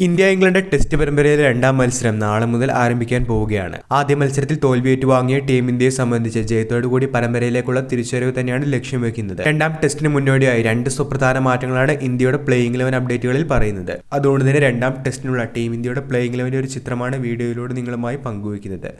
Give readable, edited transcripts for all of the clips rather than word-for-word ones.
India England test പരമ്പരയിലെ രണ്ടാം മത്സരം നാളെ മുതൽ ആരംഭിക്കാൻ പോവുകയാണ്. ആദ്യ മത്സരത്തിൽ തോൽവി ഏറ്റുവാങ്ങിയ ടീം ഇന്ത്യയെ സംബന്ധിച്ച് ജയത്തോടുകൂടി പരമ്പരയിലേക്കുള്ള തിരിച്ചുവരവ് തന്നെയാണ് ലക്ഷ്യം വെക്കുന്നത്. രണ്ടാം ടെസ്റ്റിന് മുന്നോടിയായി രണ്ട് സുപ്രധാന മാറ്റങ്ങളാണ് ഇന്ത്യയുടെ പ്ലേയിങ് 11 അപ്ഡേറ്റുകളിൽ പറയുന്നത്. അതുകൊണ്ട് തന്നെ രണ്ടാം ടെസ്റ്റിനുള്ള ടീം ഇന്ത്യയുടെ പ്ലേയിങ് 11 ഒരു ചിത്രമാണ് വീഡിയോയിലൂടെ നിങ്ങളുമായി പങ്കുവയ്ക്കുന്നത്.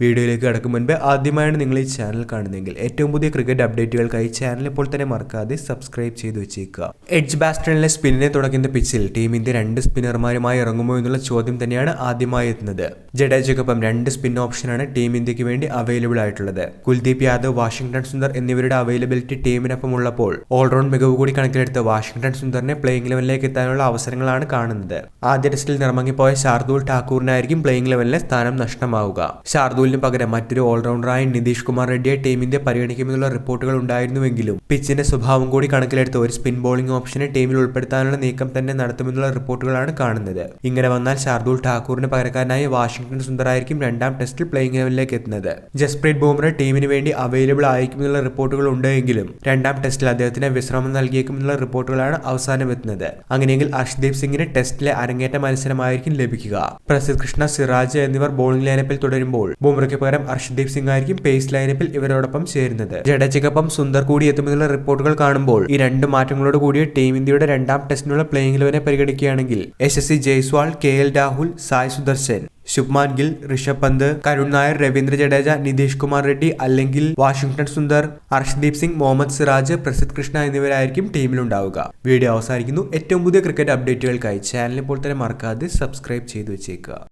വീഡിയോയിലേക്ക് കടക്കും മുൻപ് ആദ്യമായാണ് നിങ്ങൾ ഈ ചാനൽ കാണുന്നതെങ്കിൽ ഏറ്റവും പുതിയ ക്രിക്കറ്റ് അപ്ഡേറ്റുകൾക്കായി ചാനൽ ഇപ്പോൾ തന്നെ മറക്കാതെ സബ്സ്ക്രൈബ് ചെയ്തു വെച്ചേക്കുക. എഡ്ജ് ബാസ്റ്റണിലെ സ്പിന്നിനെ തുടങ്ങുന്ന പിച്ചിൽ ടീം ഇന്ത്യ രണ്ട് സ്പിന്നർമാരും ഇറങ്ങുമോ എന്നുള്ള ചോദ്യം തന്നെയാണ് ആദ്യമായി എത്തുന്നത്. ജഡേജയ്ക്കൊപ്പം രണ്ട് സ്പിൻ ഓപ്ഷനാണ് ടീം ഇന്ത്യക്ക് വേണ്ടി അവൈലബിൾ ആയിട്ടുള്ളത്. കുൽദീപ് യാദവ്, വാഷിംഗ്ടൺ സുന്ദർ എന്നിവരുടെ അവൈലബിലിറ്റി ടീമിനൊപ്പം ഉള്ളപ്പോൾ ഓൾറൗണ്ട് മികവ് കൂടി കണക്കിലെടുത്ത് വാഷിംഗ്ടൺ സുന്ദറിനെ പ്ലേയിങ് 11ലേക്ക് എത്താനുള്ള അവസരങ്ങളാണ് കാണുന്നത്. ആദ്യ ടെസ്റ്റിൽ നിറമങ്ങിപ്പോയ ഷാർദൂൽ ഠാക്കൂറിനായിരിക്കും പ്ലേയിങ് 11ലെ സ്ഥാനം നഷ്ടമാവുക. ഷാർദൂലിന് പകരം മറ്റൊരു ഓൾറൗണ്ടറായ നിതീഷ് കുമാർ റെഡ്ഡിയെ ടീം ഇന്ത്യ പരിഗണിക്കുമെന്നുള്ള റിപ്പോർട്ടുകൾ ഉണ്ടായിരുന്നുവെങ്കിലും പിച്ചിന്റെ സ്വഭാവം കൂടി കണക്കിലെടുത്ത് ഒരു സ്പിൻ ബോളിംഗ് ഓപ്ഷനെ ടീമിൽ ഉൾപ്പെടുത്താനുള്ള നീക്കം തന്നെ നടത്തുമെന്നുള്ള റിപ്പോർട്ടുകളാണ് കാണുന്നത്. ഇങ്ങനെ വന്നാൽ ഷാർദൂൽ ഠാക്കൂറിന് പകരക്കാരനായി വാഷിംഗ്ടൺ സുന്ദർ ആയിരിക്കും രണ്ടാം ടെസ്റ്റിൽ പ്ലേയിങ് 11ലേക്ക് എത്തുന്നത്. ജസ്പ്രീത് ബുംറ ടീമിന് വേണ്ടി അവൈലബിൾ ആയിരിക്കുമെന്നുള്ള റിപ്പോർട്ടുകൾ ഉണ്ടെങ്കിലും രണ്ടാം ടെസ്റ്റിൽ അദ്ദേഹത്തിന് വിശ്രമം നൽകിയേക്കുമെന്നുള്ള റിപ്പോർട്ടുകളാണ് അവസാനം എത്തുന്നത്. അങ്ങനെയെങ്കിൽ അർഷ്ദീപ് സിംഗിന് ടെസ്റ്റിലെ അരങ്ങേറ്റ മത്സരമായിരിക്കും ലഭിക്കുക. പ്രസിദ്ധ് കൃഷ്ണ, സിറാജ് എന്നിവർ ബോളിംഗ് ലൈനപ്പിൽ തുടരുമ്പോൾ ബുംറയ്ക്ക് പകരം അർഷ്ദീപ് സിംഗ് ആയിരിക്കും പേസ് ലൈനപ്പിൽ ഇവരോടൊപ്പം ചേരുന്നത്. ജഡേജയ്ക്കൊപ്പം സുന്ദർ കൂടി എത്തുമെന്നുള്ള റിപ്പോർട്ടുകൾ കാണുമ്പോൾ ഈ രണ്ട് മാറ്റങ്ങളോട് കൂടിയ ടീം ഇന്ത്യയുടെ രണ്ടാം ടെസ്റ്റിനുള്ള പ്ലേയിങ് 11 പരിഗണിക്കുകയാണെങ്കിൽ യശസ്വി ജയ്സ്വാൾ, KL രാഹുൽ, സായ് സുദർശൻ, ശുഭ്മാൻ ഗിൽ, ഋഷഭ് പന്ത്, കരുൺ നായർ, രവീന്ദ്ര ജഡേജ, നിതീഷ് കുമാർ റെഡ്ഡി അല്ലെങ്കിൽ വാഷിംഗ്ടൺ സുന്ദർ, അർഷ്ദീപ് സിംഗ്, മുഹമ്മദ് സിറാജ്, പ്രസിദ്ധ് കൃഷ്ണ എന്നിവരായിരിക്കും ടീമിലുണ്ടാവുക. വീഡിയോ അവസാനിക്കുന്നു. ഏറ്റവും പുതിയ ക്രിക്കറ്റ് അപ്ഡേറ്റുകൾക്കായി ചാനൽ ഇപ്പോൾ തന്നെ മറക്കാതെ സബ്സ്ക്രൈബ് ചെയ്തു വെച്ചേക്കുക.